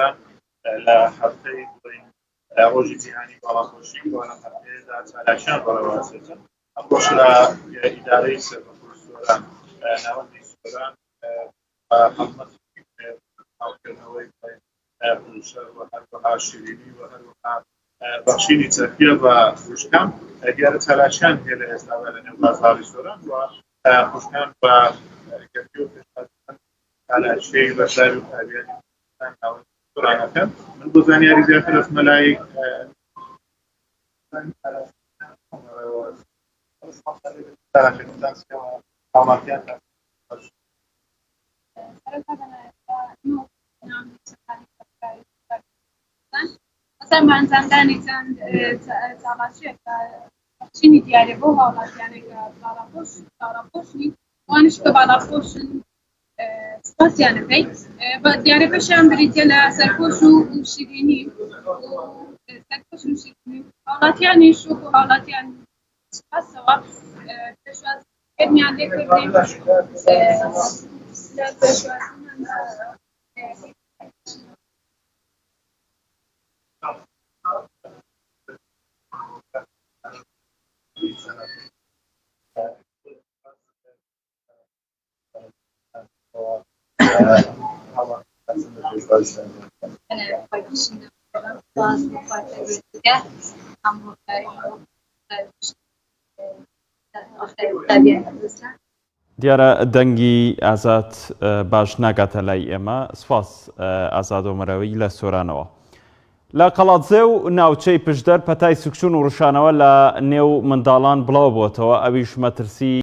سۆران لە هەفتەی ڕۆژی جیهانی باڵافۆشی کە لەم هەفتەیەدا چالاشیان بەڕێوەچێتن ئەم ڕۆژ لە ئیدارەی سەربەخۆ سۆران ناوەندی سۆران بە هەڵمەتی هاوکردنەوەی پروشە و هەروەها شیرینی و هەروەها بەخشینی چەرخیە بە فروشکان دیارە چالاشیان هەیە لە ئێستادا لە نێو بازاڕی سۆران و فروشکان بە گەرمی و پێشنهادکردن چالاشیەی بەشداری و تابعیەتی ناوەندی سۆرانەکەن من بۆ زانیاری زیاتر ئەچمە لای مثلا منزندانی چند چاقاشی که چینی دیاره بو حالات یعنی که بالاپوشی وانش که بالاپوشن سپاس یعنی بی و دیاره بشم بریتیل سرپوش و شیرینی سرپوش و شیرینی حالات یعنی شوک و حالات یعنی سپاس سوا پشواز کمیانده کردیم دیارە دەنگی ئازاد باش ناگاتە لای ئێمە سپاس ئازاد ومەرەوەی لە سۆرانەوە لە قەڵاتزێ و ناوچەی پشدەر پەتای سوکچوون و ڕشانەوە لە نێو منداڵان بڵاو بووەتەوە ئەویش مەترسی